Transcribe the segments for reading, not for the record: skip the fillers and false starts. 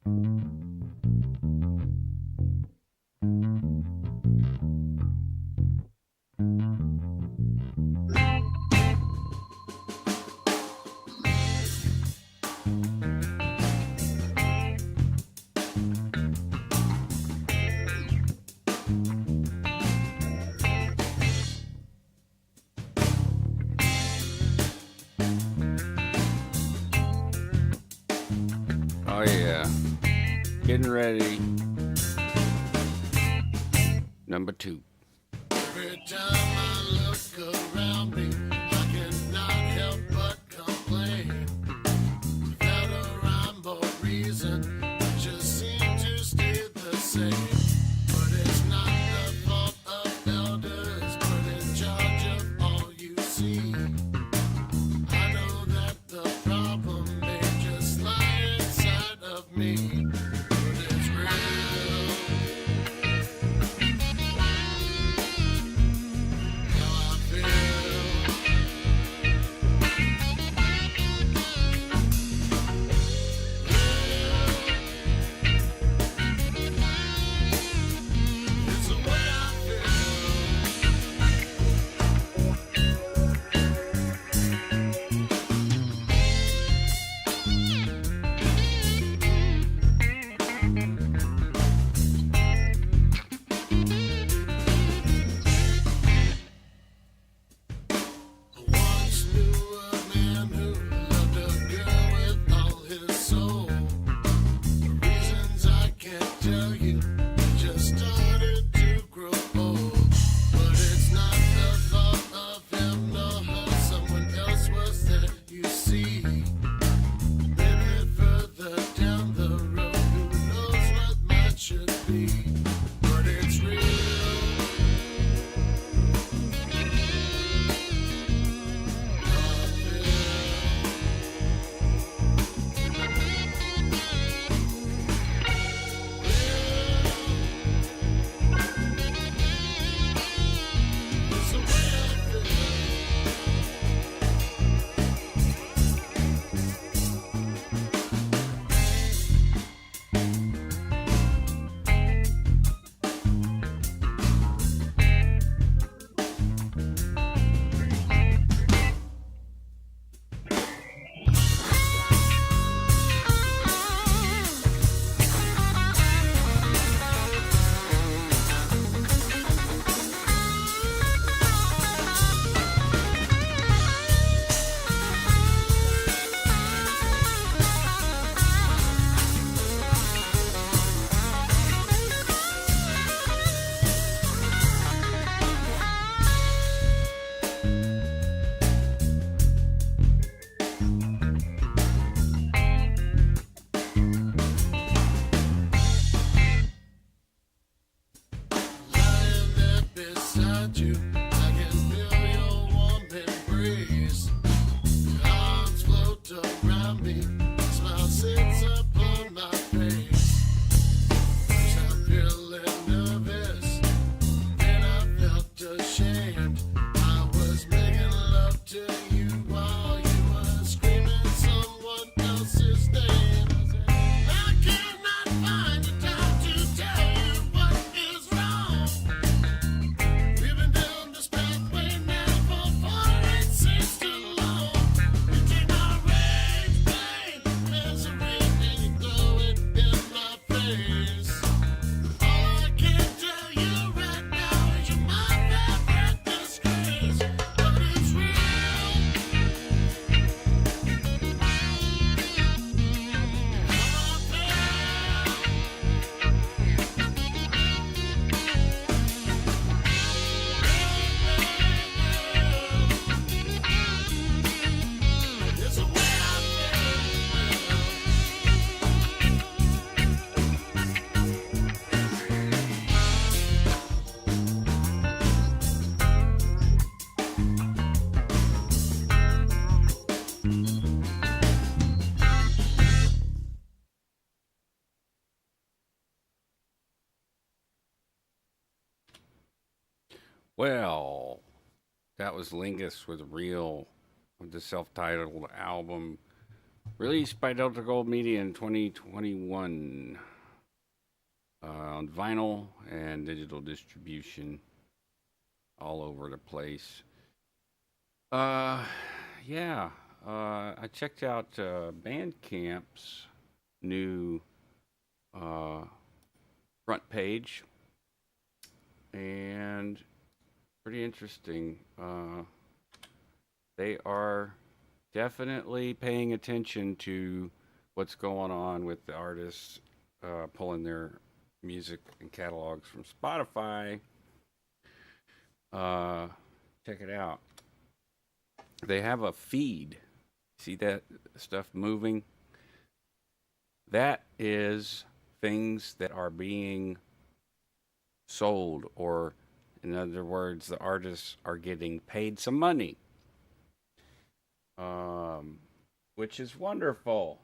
Oh yeah, getting ready. Number 2. Every time I look around me, I cannot help but complain. Without a rhyme or reason, it just seems to stay the same. But it's not the fault of elders, but in charge of all you see. I know that the problem may just lie inside of me, but it's real. How I feel. It's the way I feel. Once knew a man who loved a girl with all his soul. For reasons I can't tell you, he just started to grow old. But it's not the fault of him nor her, someone else was there, you see. Maybe further down the road, who knows what might should be. But it's real. It's the way I feel. Lying there beside you, I can feel your warm embrace. Your arms float around me, a smile sits upon my face. First I'm feeling nervous, then I felt ashamed. I was making love to you while you were screaming someone else's name. I cannot find the time to tell you what is wrong. We've been down this pathway now for 46 too long. You take my rage, pain, misery, and you throw it in my face. All I can tell you right now is you're my favorite disgrace. But it's real. It's the way I Well, that was Lingus with Real, with the self-titled album Released by Delta Gold Media in 2021 on vinyl and digital distribution all over the place. Uh, yeah. I checked out Bandcamp's new uh, front page, and pretty interesting. They are definitely paying attention to what's going on with the artists pulling their music and catalogs from Spotify. Uh, Check it out. They have a feed. See that stuff moving? That is things that are being sold, or in other words, the artists are getting paid some money, um, which is wonderful.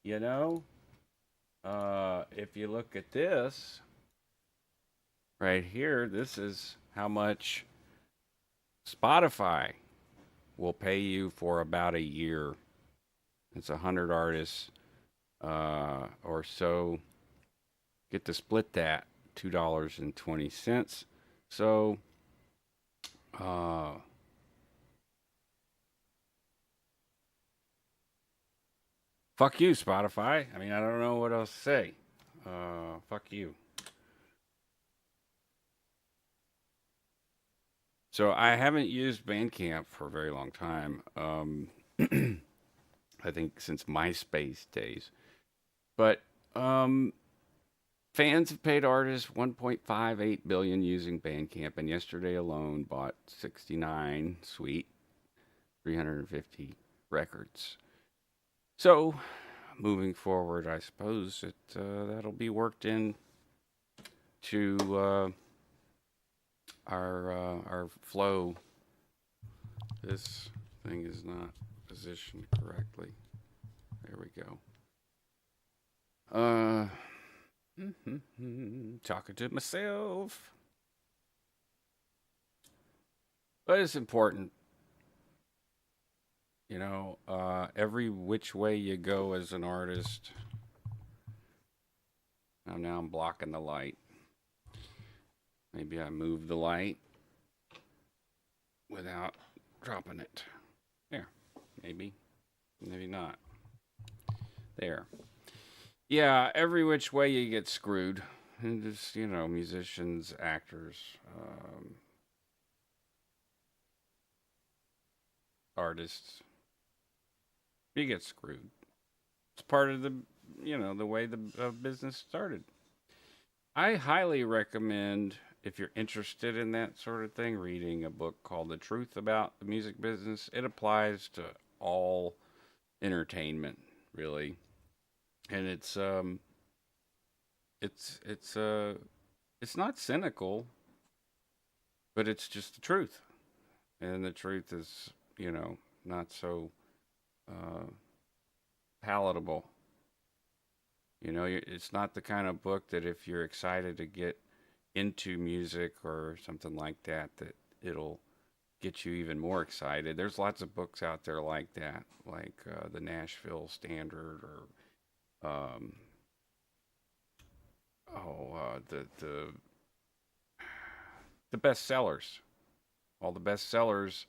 You know, if you look at this right here, this is how much Spotify will pay you for about a year. It's 100 artists or so. Get to split that $2.20. So, uh, fuck you, Spotify. I mean, I don't know what else to say. Fuck you. So I haven't used Bandcamp for a very long time. I think since MySpace days. But fans have paid artists 1.58 billion using Bandcamp, and yesterday alone bought 69 sweet 350 records. So moving forward, I suppose that'll be worked in to our flow. This thing is not positioned correctly. There we go. Talking to myself. But it's important. You know, every which way you go as an artist. Now I'm blocking the light. Maybe I move the light without dropping it. There. Maybe. Maybe not. There. Yeah, every which way you get screwed. And just, you know, musicians, actors, artists. You get screwed. It's part of the, you know, the way the business started. I highly recommend, if you're interested in that sort of thing, reading a book called The Truth About the Music Business. It applies to all entertainment, really. And it's not cynical, but it's just the truth. And the truth is, you know, not so uh, palatable. You know, it's not the kind of book that if you're excited to get into music or something like that, that it'll get you even more excited. There's lots of books out there like that, like the Nashville Standard, or the bestsellers. All the bestsellers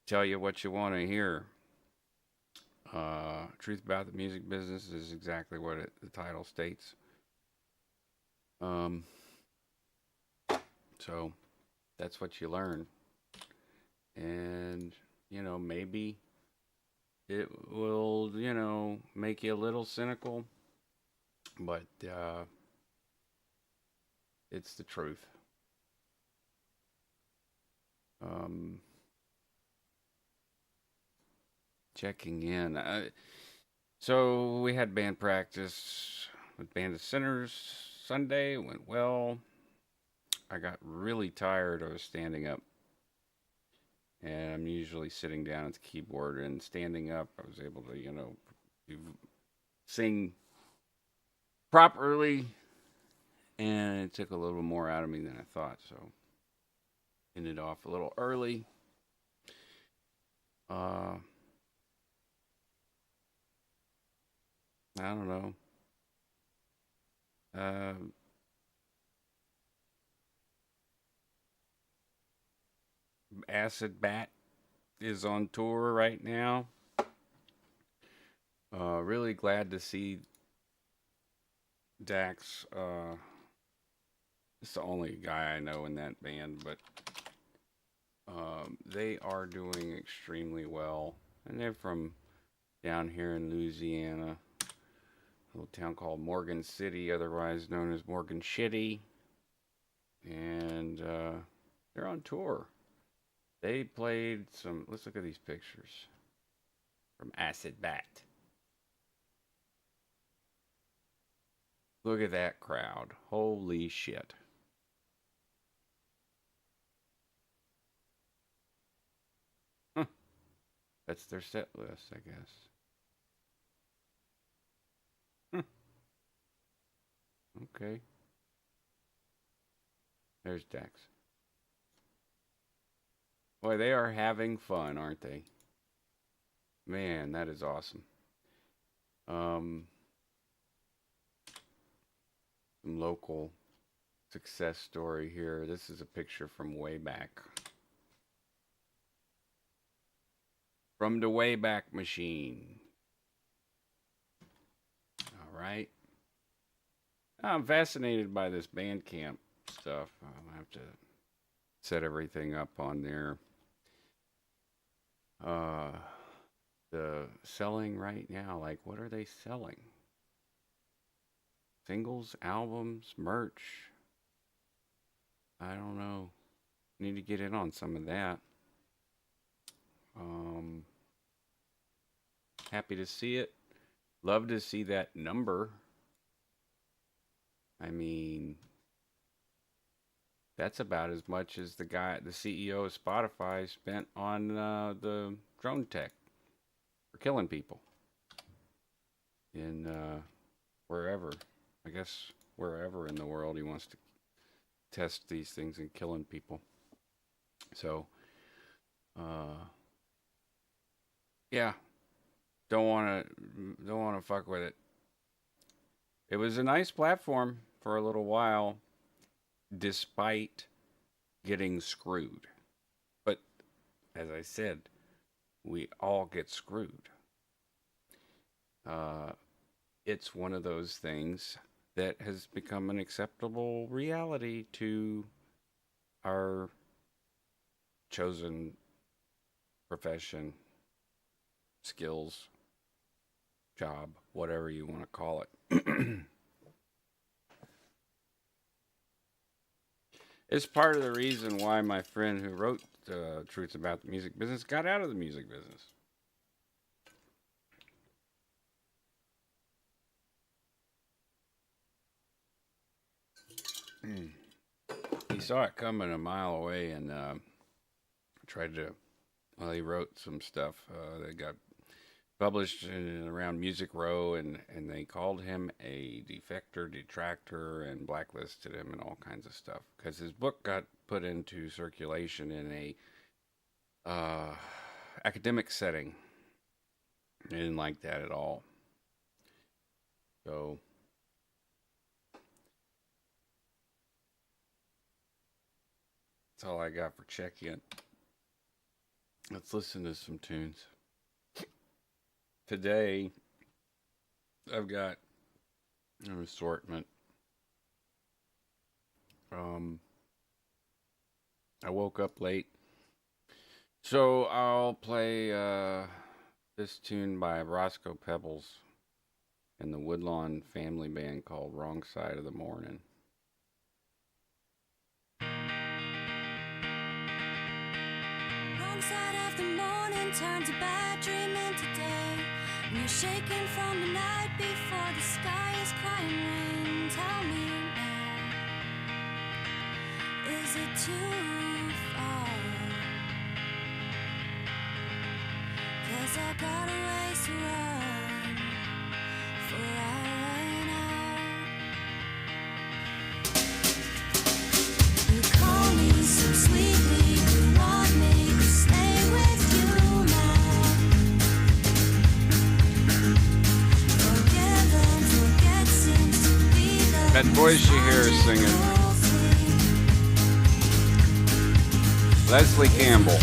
tell you what you want to hear. Truth About the Music Business is exactly what the title states. So that's what you learn. And, you know, maybe it will, you know, make you a little cynical, but it's the truth. Checking in. So we had band practice with Band of Sinners Sunday. It went well. I got really tired. I was standing up. And I'm usually sitting down at the keyboard, and standing up, I was able to, you know, sing properly. And it took a little more out of me than I thought. So ended off a little early. I don't know. Uh, Acid Bat is on tour right now. Really glad to see Dax. It's the only guy I know in that band, but they are doing extremely well. And they're from down here in Louisiana, a little town called Morgan City, otherwise known as Morgan Shitty. And they're on tour. They played some. Let's look at these pictures from Acid Bat. Look at that crowd. Holy shit. Huh. That's their set list, I guess. Huh. Okay. There's Dex. Boy, they are having fun, aren't they? Man, that is awesome. Some local success story here. This is a picture from way back. From the Wayback Machine. All right. I'm fascinated by this Bandcamp stuff. I'll have to set everything up on there. The selling right now, like, what are they selling? Singles, albums, merch? I don't know. Need to get in on some of that. Happy to see it. Love to see that number. I mean, that's about as much as the CEO of Spotify spent on the drone tech for killing people in wherever. I guess wherever in the world he wants to test these things and killing people. So, yeah, don't want to fuck with it. It was a nice platform for a little while, despite getting screwed. But as I said, we all get screwed. It's one of those things that has become an acceptable reality to our chosen profession, skills, job, whatever you want to call it. It's part of the reason why my friend who wrote Truths About the Music Business got out of the music business. He saw it coming a mile away and tried to, well, he wrote some stuff that got published around Music Row, and they called him a defector, detractor, and blacklisted him and all kinds of stuff because his book got put into circulation in a academic setting. They didn't like that at all. So that's all I got for check-in. Let's listen to some tunes. Today, I've got an assortment. I woke up late, so I'll play this tune by Roscoe Pebbles and the Woodlawn Family Band called Wrong Side of the Morning. Wrong side of the morning turns a bad dream into day. And you're shaking from the night before the sky is crying rain. Tell me now, is it too far? 'Cause I got a ways to run before I run out. You call me so sweetly, you want me to stay with you now. Forget That voice you hear is singing Leslie Campbell.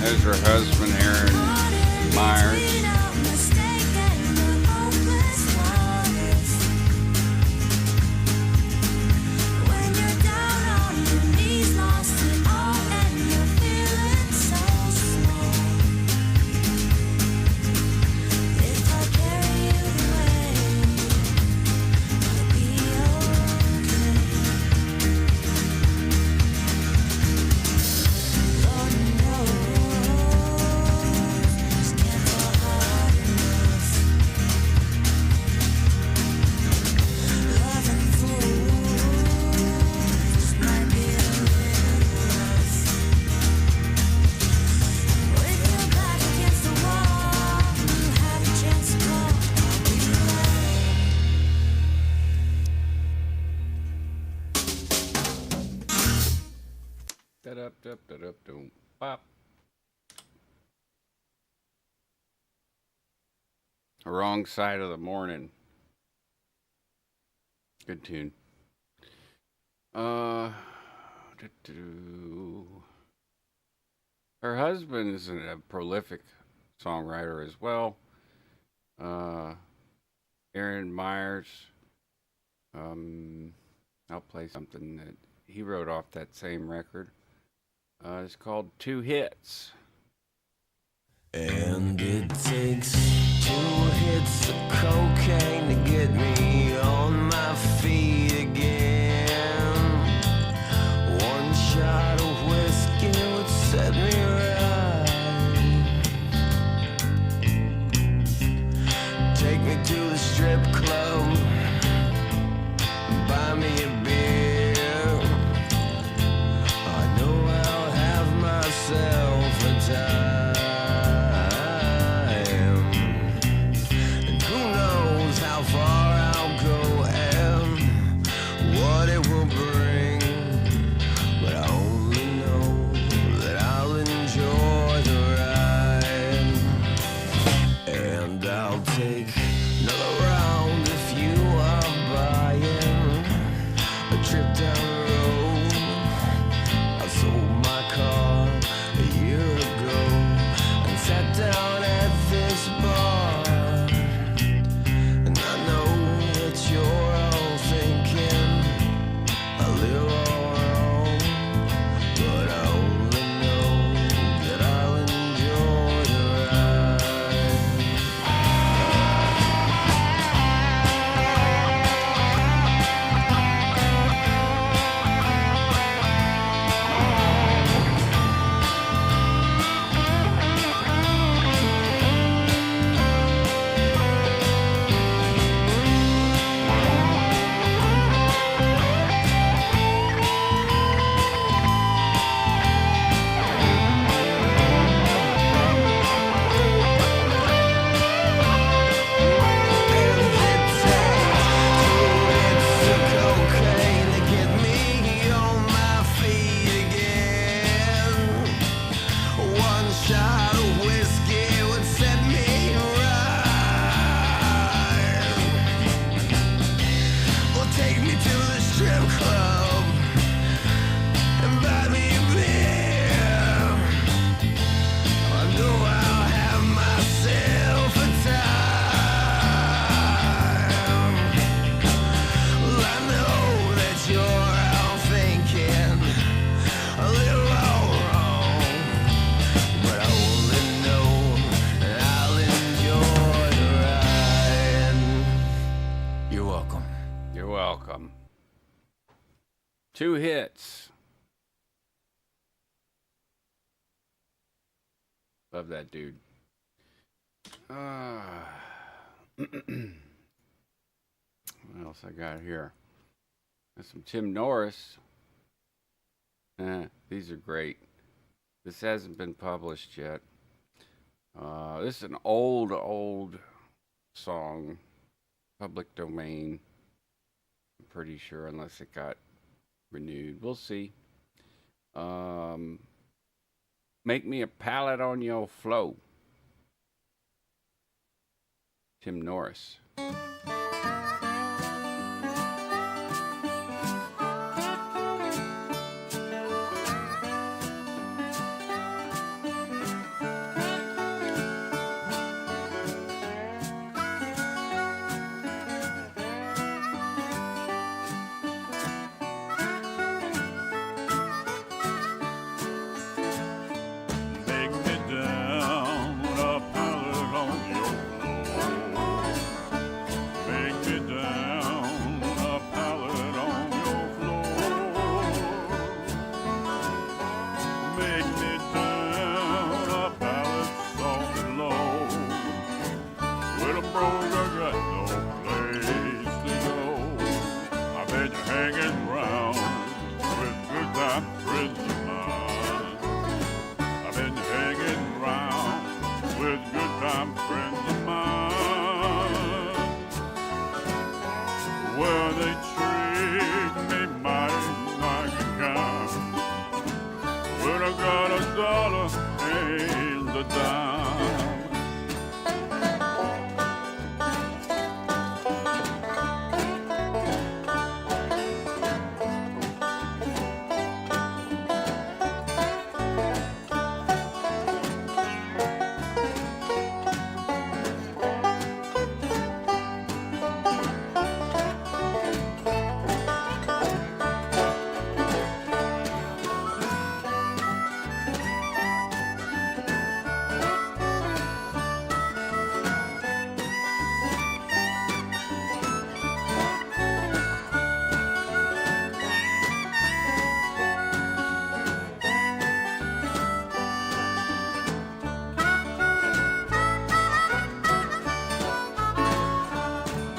There's her husband, Aaron Myers. Bop. Wrong Side of the Morning. Good tune. Her husband is a prolific songwriter as well. Aaron Myers. I'll play something that he wrote off that same record. It's called Two Hits. And it takes 2 hits of cocaine to get me on my feet again. 1 shot of whiskey would set me right. Take me to the strip club, buy me a beer. I know I'll have myself a time. Welcome. 2 hits. Love that dude. What else I got here? There's some Tim Norris. These are great. This hasn't been published yet. This is an old song, public domain. I'm pretty sure, unless it got renewed. We'll see. Make me a pallet on your flow. Tim Norris. Take me down a pallet on your floor. Take me down a pallet on your floor. Make me down a pallet soft and low. With a broke, I got no place to go. I bet you're hanging round with good time friends of mine. I've been hanging round with good time friends of mine, where they treat me mighty like a kind. When I got $1 and a dime.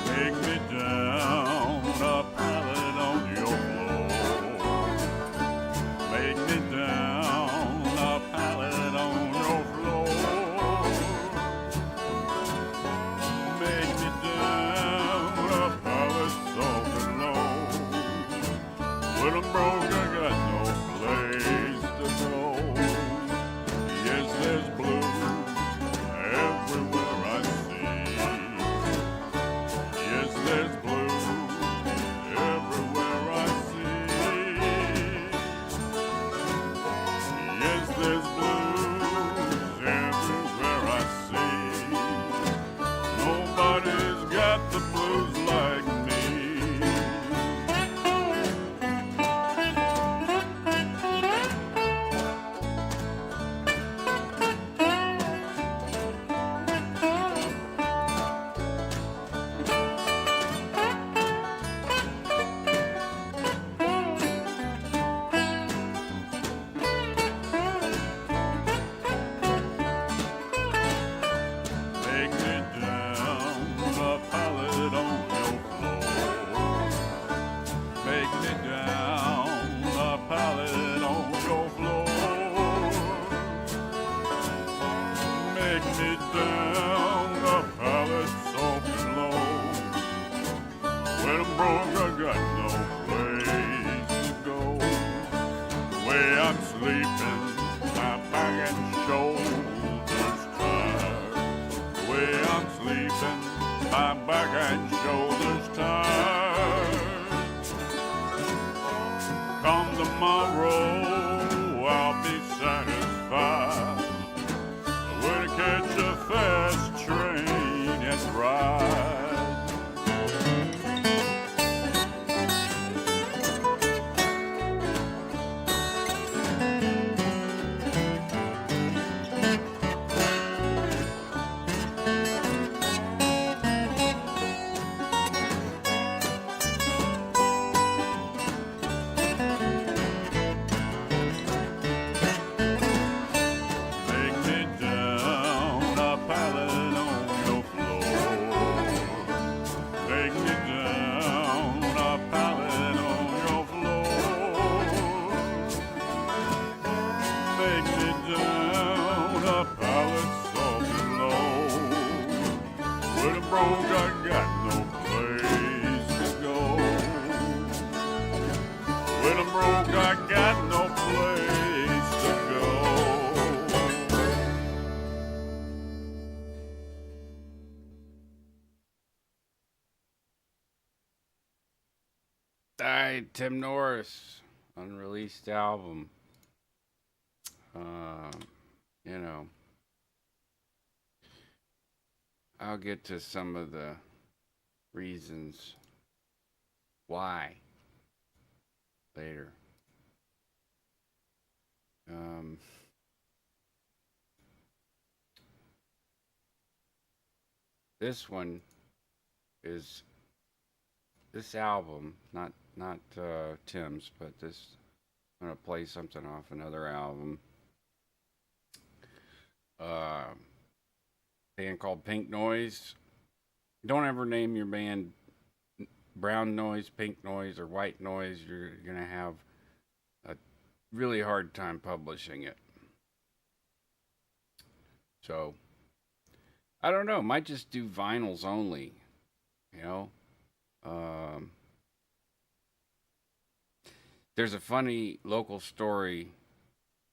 Take me down a pallet on your floor. Make me down a pallet on your floor. Make me down a pallet soft and low. When I'm broke, I got no place to go. Yes, there's blues everywhere I see. Yes, there's blues everywhere I see. Yes, there's blues everywhere I see. Nobody's got the blues like me. Take me down a pallet on your floor. Make me down a pallet on your floor. Make me down a pallet soft and low. When I'm broke, I got no place to go. The way I'm sleeping, my back and shoulders tired. The way I'm sleeping, my back and shoulders tired. Come tomorrow, I'll be satisfied. When I catch a fast train and ride. Tim Norris, unreleased album. You know, I'll get to some of the reasons why later. This one is this album, not Tim's, but this. I'm gonna play something off another album. Band called Pink Noise. Don't ever name your band Brown Noise, Pink Noise, or White Noise. You're gonna have a really hard time publishing it. So I don't know. Might just do vinyls only. You know. There's a funny local story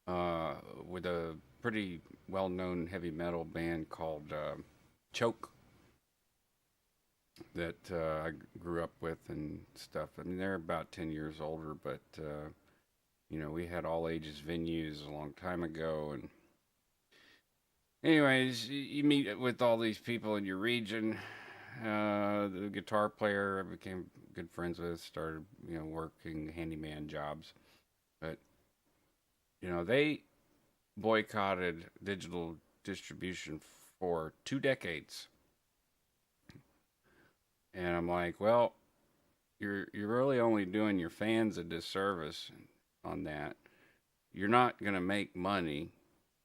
with a pretty well-known heavy metal band called Choke that I grew up with and stuff. I mean, they're about 10 years older, but you know, we had all ages venues a long time ago. And anyways, you meet with all these people in your region. The guitar player I became good friends with, started, you know, working handyman jobs. But, you know, they boycotted digital distribution for 2 decades. And I'm like, well, you're really only doing your fans a disservice on that. You're not going to make money.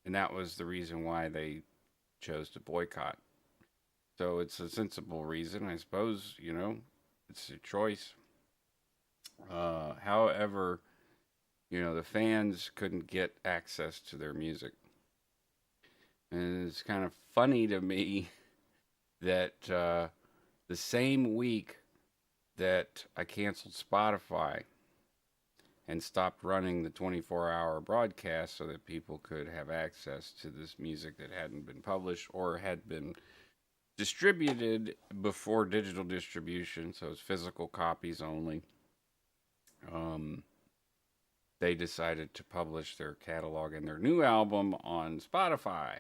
And that was the reason why they chose to boycott. So it's a sensible reason, I suppose, you know, it's a choice. However, you know, the fans couldn't get access to their music. And it's kind of funny to me that the same week that I canceled Spotify and stopped running the 24-hour broadcast so that people could have access to this music that hadn't been published or had been distributed before digital distribution, so it's physical copies only. They decided to publish their catalog and their new album on Spotify.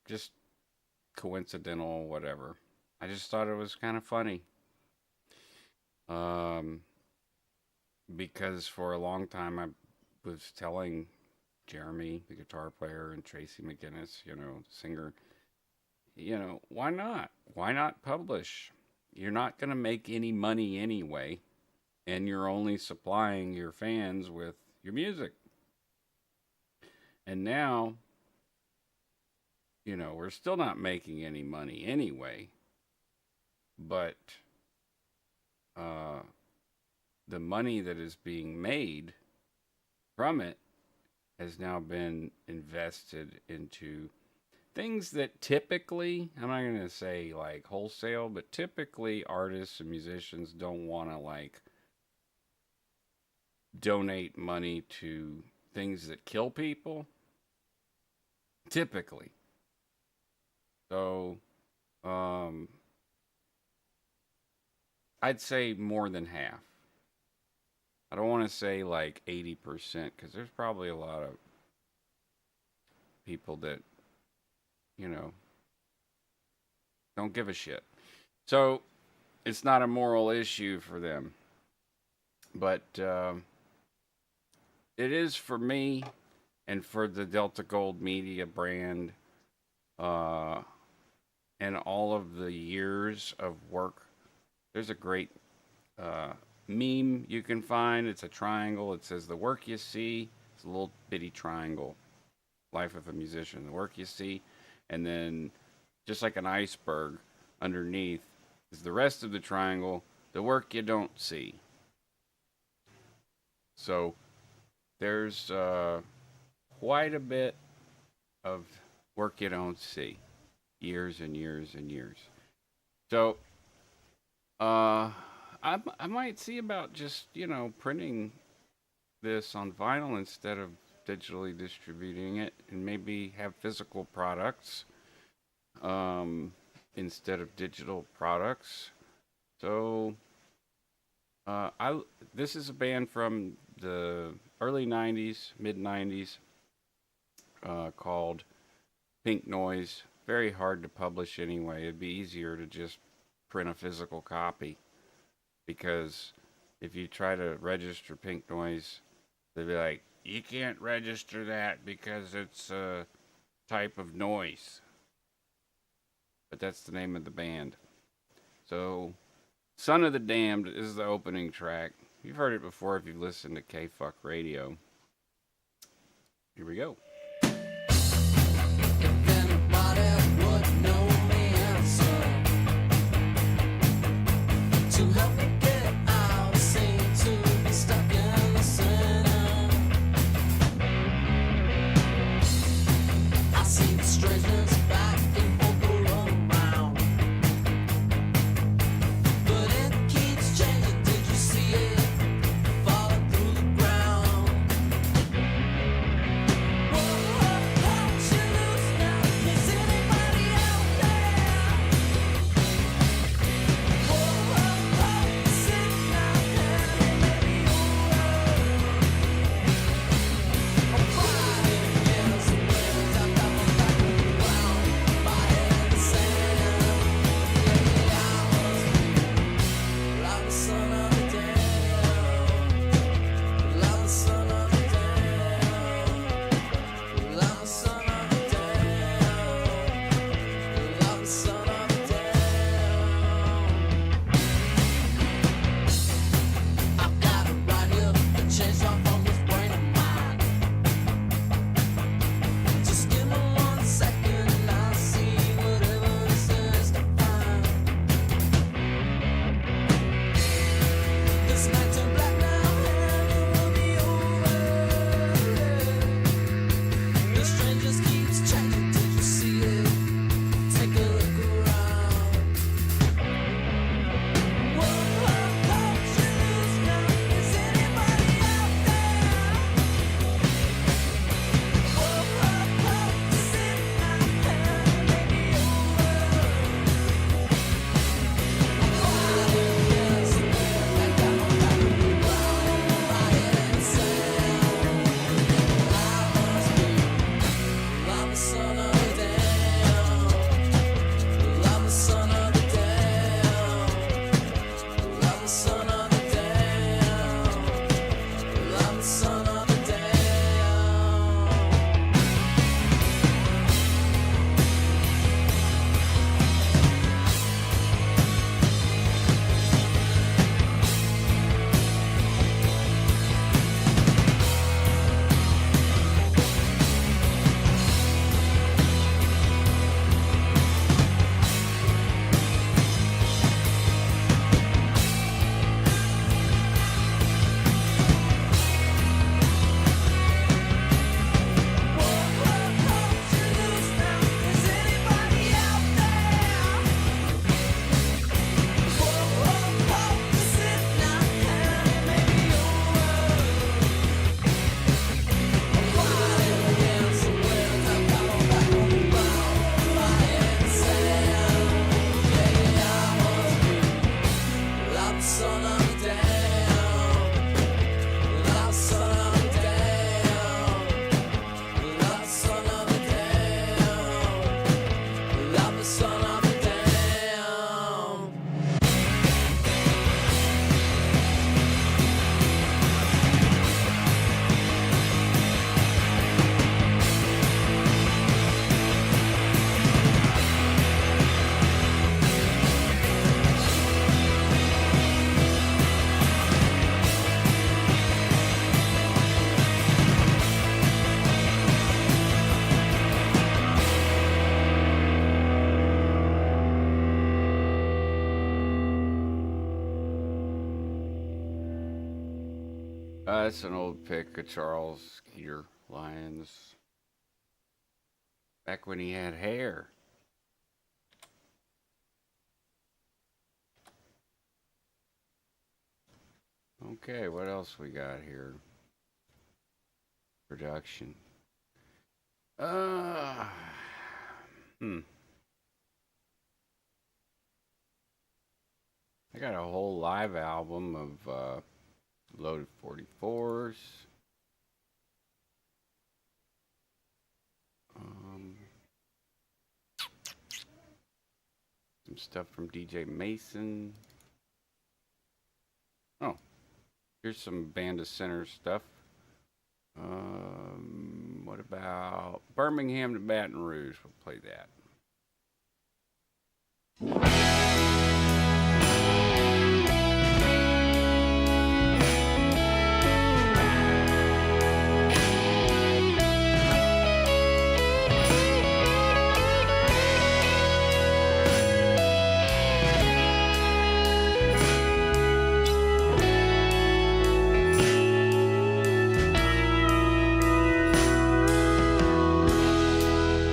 Just coincidental, whatever. I just thought it was kind of funny. Because for a long time I was telling Jeremy, the guitar player, and Tracy McGinnis, you know, singer, you know, why not? Why not publish? You're not going to make any money anyway, and you're only supplying your fans with your music. And now, you know, we're still not making any money anyway, but the money that is being made from it has now been invested into things that typically, I'm not going to say like wholesale, but typically artists and musicians don't want to like donate money to things that kill people. Typically. So, I'd say more than half. I don't want to say like 80% because there's probably a lot of people that, you know, don't give a shit. So it's not a moral issue for them. But it is for me and for the Delta Gold Media brand and all of the years of work. There's a great meme you can find. It's a triangle. It says, the work you see. It's a little bitty triangle. Life of a musician. The work you see. And then just like an iceberg underneath is the rest of the triangle. The work you don't see. So there's quite a bit of work you don't see. Years and years and years. So I might see about just, you know, printing this on vinyl instead of digitally distributing it, and maybe have physical products instead of digital products. So This is a band from the early '90s, mid '90s, called Pink Noise. Very hard to publish anyway. It'd be easier to just print a physical copy because if you try to register Pink Noise, they'd be like, you can't register that because it's a type of noise. But that's the name of the band. So, Son of the Damned is the opening track. You've heard it before if you've listened to K-Fuck Radio. Here we go. That's an old pick of Charles Skeeter Lyons. Back when he had hair. Okay, what else we got here? Production. Uh, hmm. I got a whole live album of loaded 44s. Some stuff from DJ Mason. Oh, here's some Band of Center stuff. What about Birmingham to Baton Rouge? We'll play that.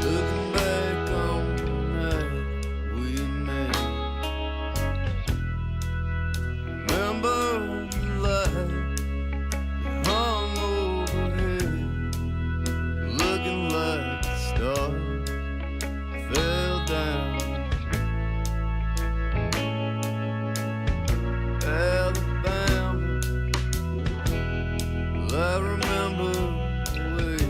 Looking back on the night we met, remember the light that hung overhead, looking like the stars fell down. Alabama, well, I remember the way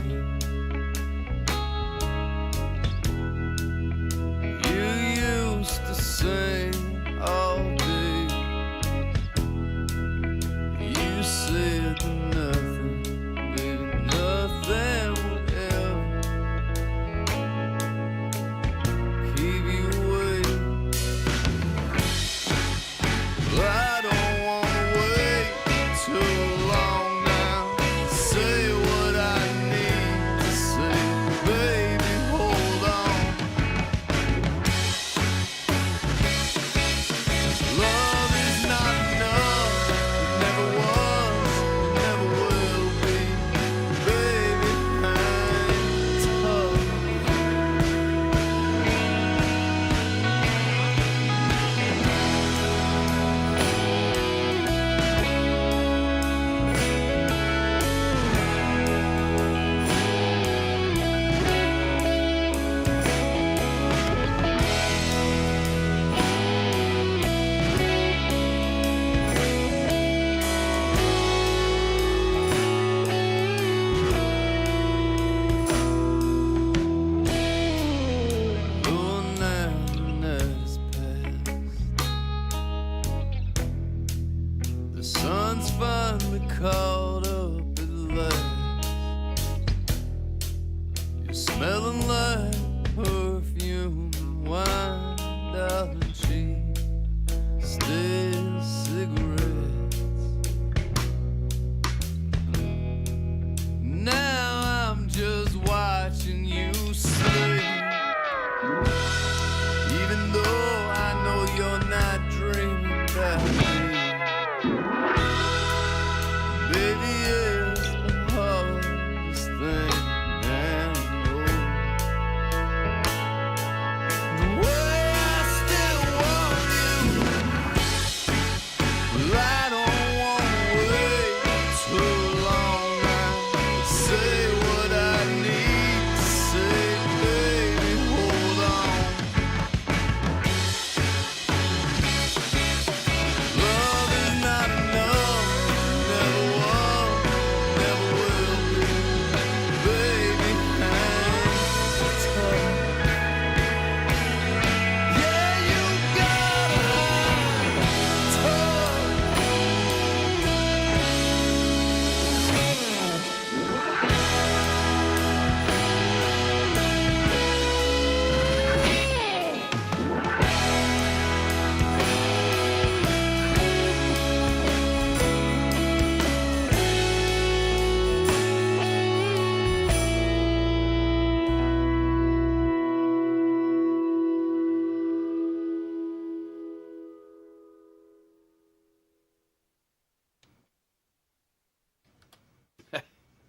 you used to sing all day. You said that nothing, baby, nothing would ever keep you away. Well, I don't wanna wait too long now. Say what I need to say, baby, hold on. Love is not enough, it never was, it never will be. Baby, hang tough. Oh, now the night is past. The sun's finally caught up at last. You're smelling like perfume and wine, darling, cheap, still cigarettes. Now I'm just watching you sleep. Even though I know you're not dreaming about me. Baby, it's the hardest thing I know. The way I still want you. Well, I don't wanna wait too long now. Say what I need to say, baby, hold on. Love is not enough, never was, never will be. Baby, hang tough. Yeah, you gotta hang tough.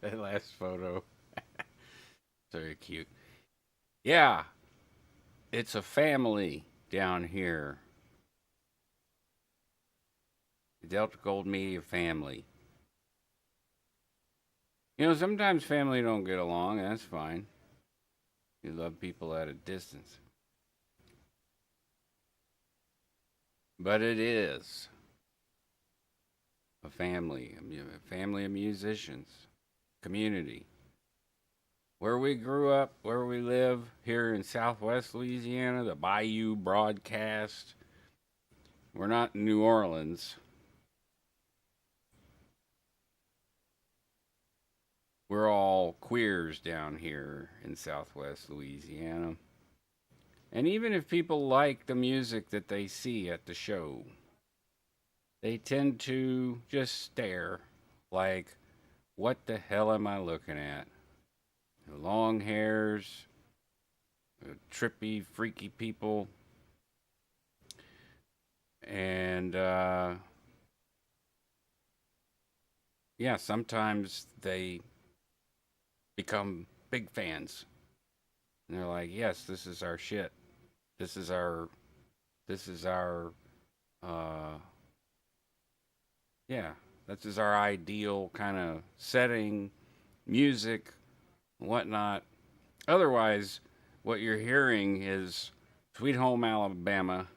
That last photo. Very cute. Yeah. It's a family down here. The Delta Gold Media family. You know, sometimes family don't get along, and that's fine. You love people at a distance. but it is a family, a family of musicians, community. Where we grew up, where we live here in Southwest Louisiana, the Bayou Broadcast. We're not in New Orleans. We're all queers down here in Southwest Louisiana. And even if people like the music that they see at the show, they tend to just stare like, what the hell am I looking at? Long hairs, trippy, freaky people. And, yeah, sometimes they become big fans. And they're like, yes, this is our shit. This is our, yeah, this is our ideal kind of setting, music, whatnot. Otherwise, what you're hearing is Sweet Home Alabama,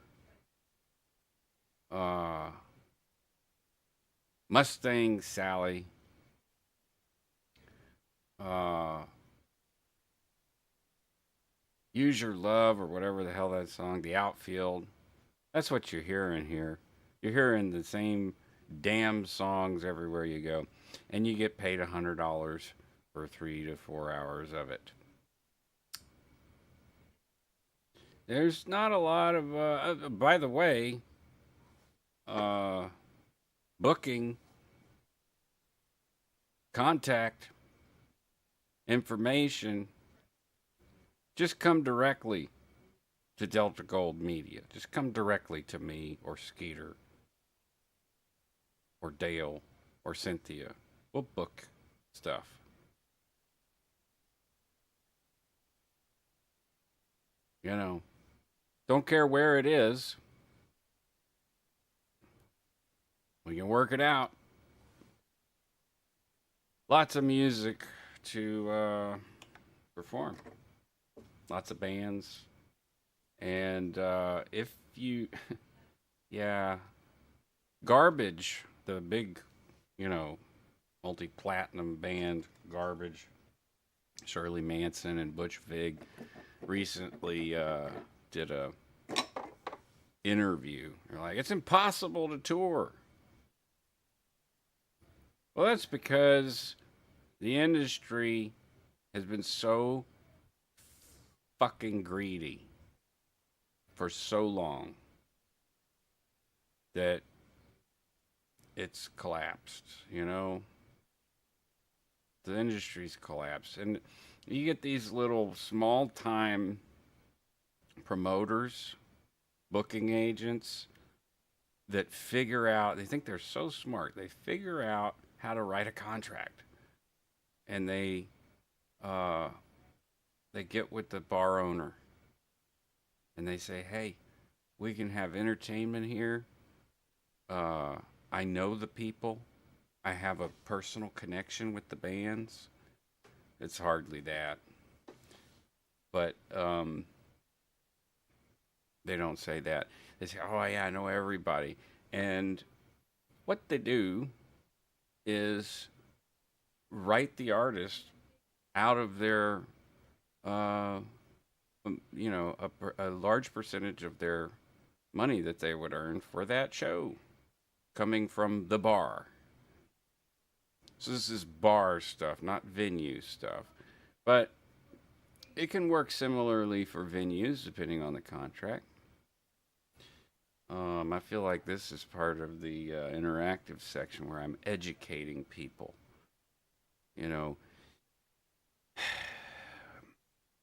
Mustang Sally, Use Your Love, or whatever the hell that song, The Outfield. That's what you're hearing here. You're hearing the same damn songs everywhere you go. And you get paid $100 for 3 to 4 hours of it. There's not a lot of, by the way, booking, contact, information. Just come directly to Delta Gold Media. Just come directly to me or Skeeter or Dale or Cynthia. We'll book stuff. You know, don't care where it is. We can work it out. Lots of music to perform. Lots of bands. And if you, yeah, Garbage, the big, multi-platinum band Garbage, Shirley Manson and Butch Vig recently did a interview. They're like, it's impossible to tour. Well, that's because the industry has been so fucking greedy for so long that it's collapsed, The industry's collapsed. And you get these little small-time promoters, booking agents that figure out, they think they're so smart, they figure out how to write a contract. And they get with the bar owner and they say, hey, we can have entertainment here. I know the people. I have a personal connection with the bands. It's hardly that. But they don't say that. They say, oh, yeah, I know everybody. And what they do is write the artist out of their, a large percentage of their money that they would earn for that show coming from the bar. So this is bar stuff, not venue stuff. But it can work similarly for venues depending on the contract. I feel like this is part of the interactive section where I'm educating people.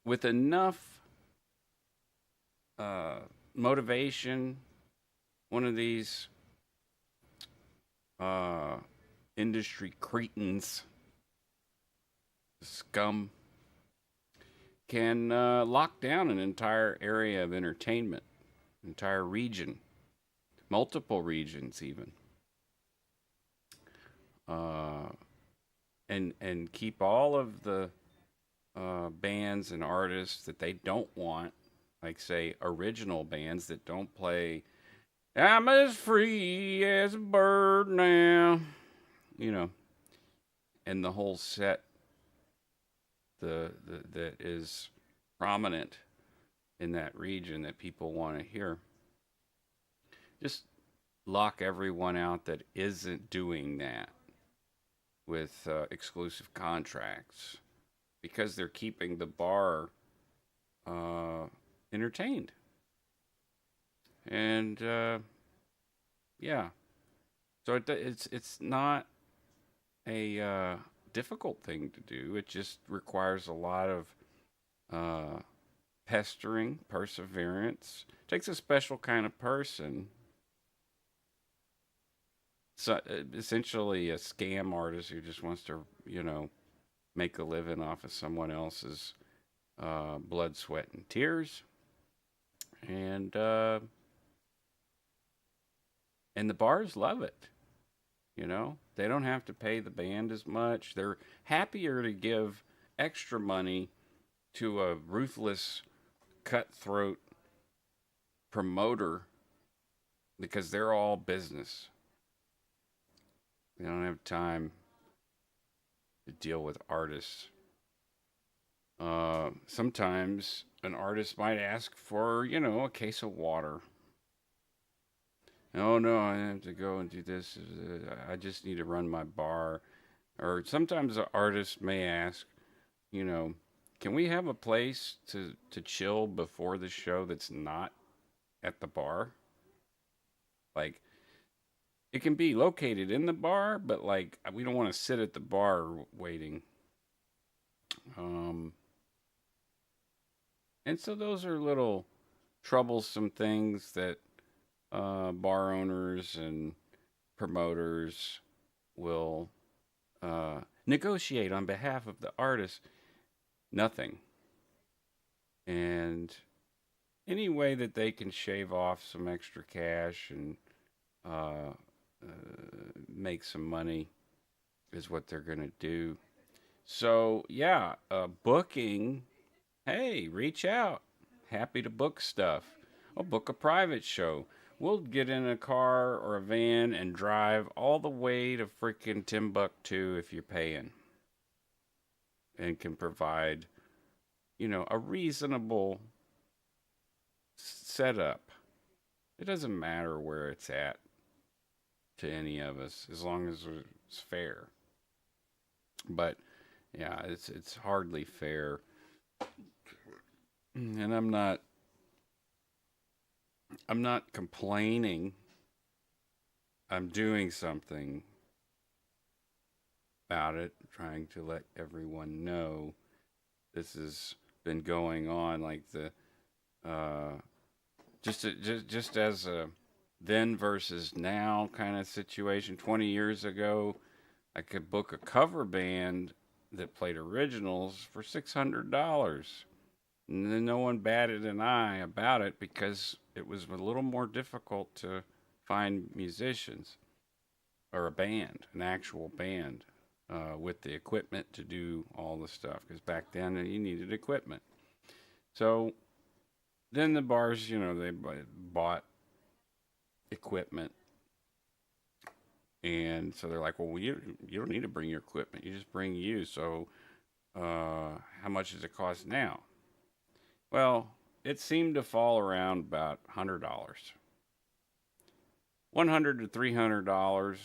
With enough motivation, one of these industry cretins, scum, can lock down an entire area of entertainment, entire region, multiple regions even, and keep all of the bands and artists that they don't want, like say original bands that don't play I'm as free as a bird now. You know, and the whole set that is prominent in that region that people want to hear. Just lock everyone out that isn't doing that with exclusive contracts because they're keeping the bar uh, entertained. And yeah, so it's not a difficult thing to do. It just requires a lot of uh, pestering, perseverance. It takes a special kind of person. So essentially, a scam artist who just wants to, make a living off of someone else's blood, sweat, and tears. And and the bars love it. They don't have to pay the band as much. They're happier to give extra money to a ruthless, cutthroat promoter because they're all business. They don't have time to deal with artists. Sometimes an artist might ask for, a case of water. Oh no, I have to go and do this. I just need to run my bar. Or sometimes an artist may ask, you know, can we have a place to chill before the show that's not at the bar? Like, it can be located in the bar, but like we don't want to sit at the bar waiting. Um, and so those are little troublesome things that bar owners and promoters will negotiate on behalf of the artist. Nothing. And any way that they can shave off some extra cash and uh, make some money is what they're going to do. So, yeah, booking, hey, reach out. Happy to book stuff. I'll book a private show. We'll get in a car or a van and drive all the way to freaking Timbuktu if you're paying. And can provide, a reasonable setup. It doesn't matter where it's at to any of us as long as it's fair. But yeah, it's hardly fair. And I'm not complaining. I'm doing something about it, trying to let everyone know this has been going on, like the just as a then versus now kind of situation. 20 years ago, I could book a cover band that played originals for $600. And then no one batted an eye about it because it was a little more difficult to find musicians or a band, an actual band, with the equipment to do all the stuff. Because back then you needed equipment. So then the bars, they bought equipment. And so they're like, well, you don't need to bring your equipment. You just bring you. So how much does it cost now? Well, it seemed to fall around about $100. $100 to $300.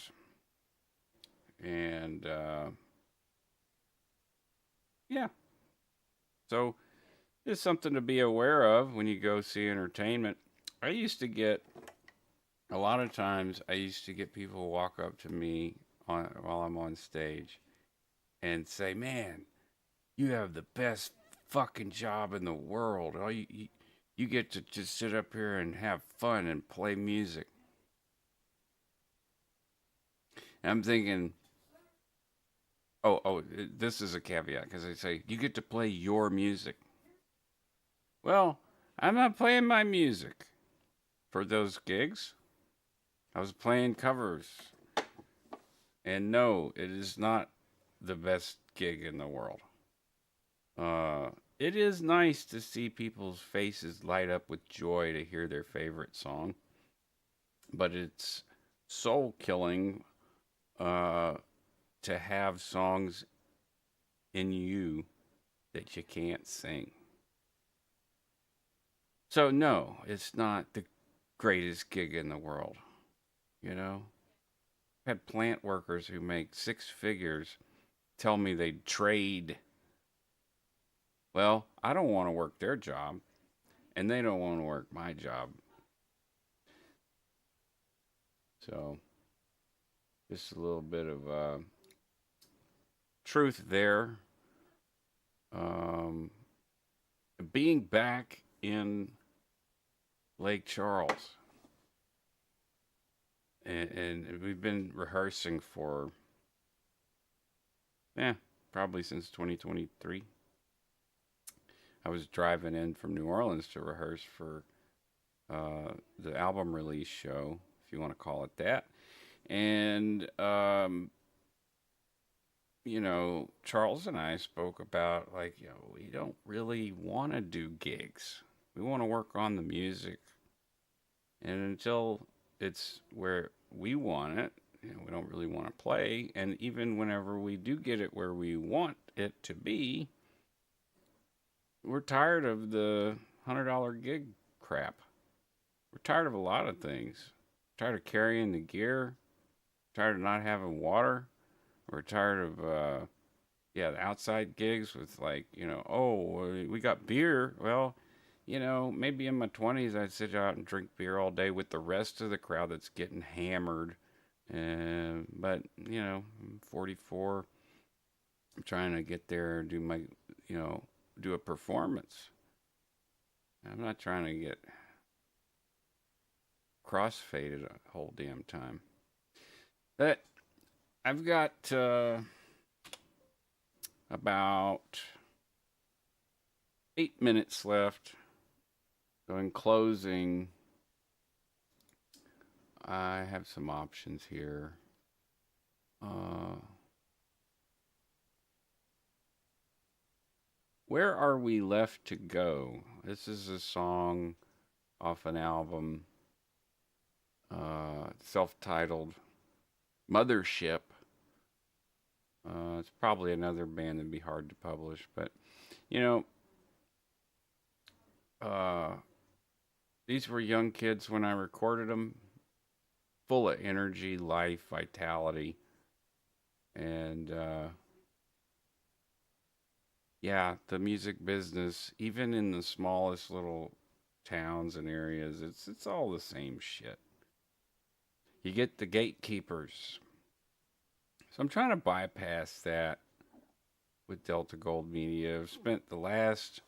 And yeah. So it's something to be aware of when you go see entertainment. A lot of times, I used to get people walk up to me while I'm on stage and say, man, you have the best fucking job in the world. You get to just sit up here and have fun and play music. And I'm thinking, this is a caveat because they say you get to play your music. Well, I'm not playing my music for those gigs. I was playing covers. And no, it is not the best gig in the world. It is nice to see people's faces light up with joy to hear their favorite song. but it's soul killing to have songs in you that you can't sing. So no, it's not the greatest gig in the world, you know? I've had plant workers who make six figures tell me they'd trade. Well, I don't want to work their job, and they don't want to work my job. So, just a little bit of truth there. Um, being back in Lake Charles, and we've been rehearsing for, probably since 2023. I was driving in from New Orleans to rehearse for the album release show, if you want to call it that. And, Charles and I spoke about, like, we don't really want to do gigs. We want to work on the music. And until it's where we want it, we don't really want to play. And even whenever we do get it where we want it to be, we're tired of the $100 gig crap. We're tired of a lot of things. We're tired of carrying the gear. We're tired of not having water. We're tired of, the outside gigs with we got beer. Well, maybe in my 20s I'd sit out and drink beer all day with the rest of the crowd that's getting hammered. But, I'm 44. I'm trying to get there and do my, do a performance. I'm not trying to get crossfaded a whole damn time. But I've got about 8 minutes left. So in closing, I have some options here. Where Are We Left to Go? This is a song off an album, self-titled Mothership. It's probably another band that'd be hard to publish, but these were young kids when I recorded them, full of energy, life, vitality, and the music business, even in the smallest little towns and areas, it's all the same shit. You get the gatekeepers. So I'm trying to bypass that with Delta Gold Media. I've spent the last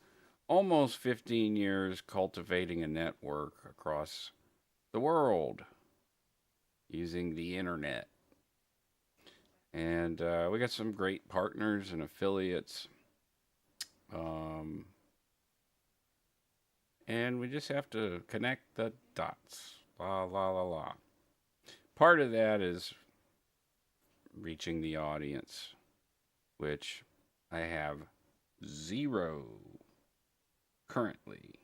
almost 15 years cultivating a network across the world using the internet. And we got some great partners and affiliates. And we just have to connect the dots. La, la, la, la. Part of that is reaching the audience, which I have 0 currently.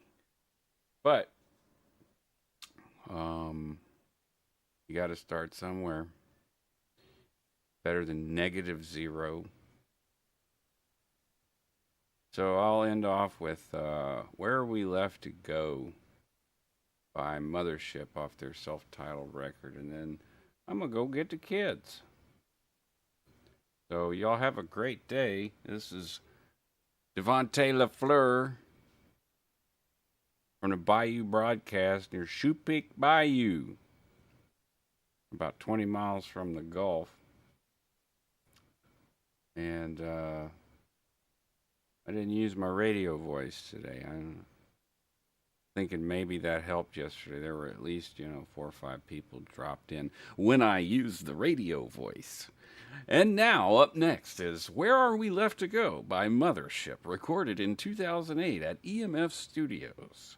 But you got to start somewhere. Better than -0. So I'll end off with Where Are We Left to Go by Mothership off their self-titled record. And then I'm going to go get the kids. So y'all have a great day. This is Devontae LaFleur from the Bayou Broadcast near Shoepeak Bayou. About 20 miles from the Gulf. And I didn't use my radio voice today. I'm thinking maybe that helped yesterday. There were at least, 4 or 5 people dropped in when I used the radio voice. And now, up next is Where Are We Left to Go by Mothership, recorded in 2008 at EMF Studios.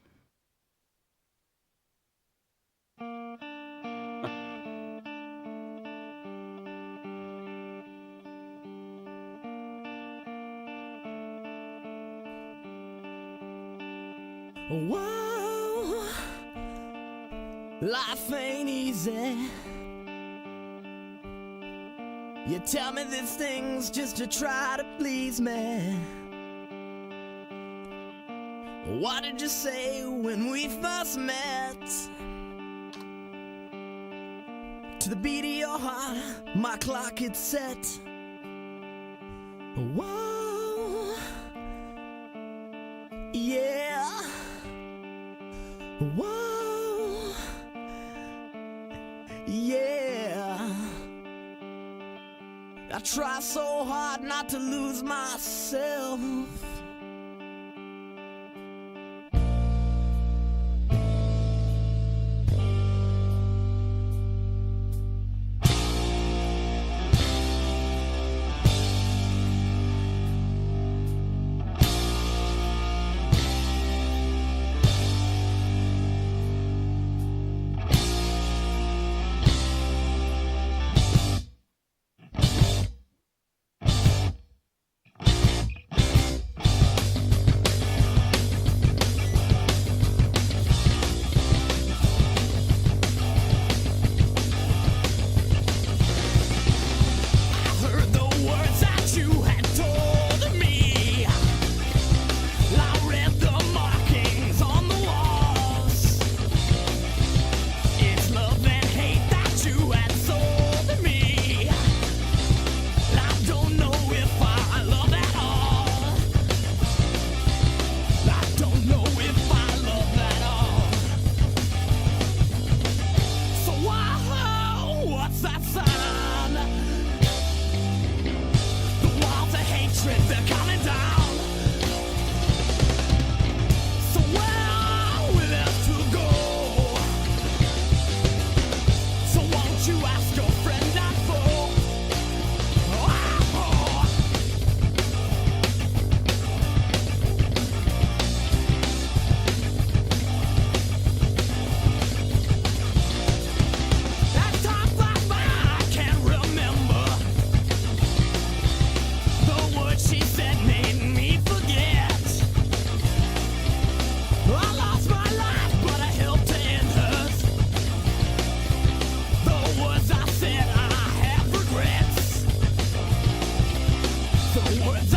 Whoa, Life ain't easy. You tell me these things just to try to please me. What did you say when we first met? To the beat of your heart, my clock had set. Whoa, yeah. Whoa, yeah. I try so hard not to lose myself. Words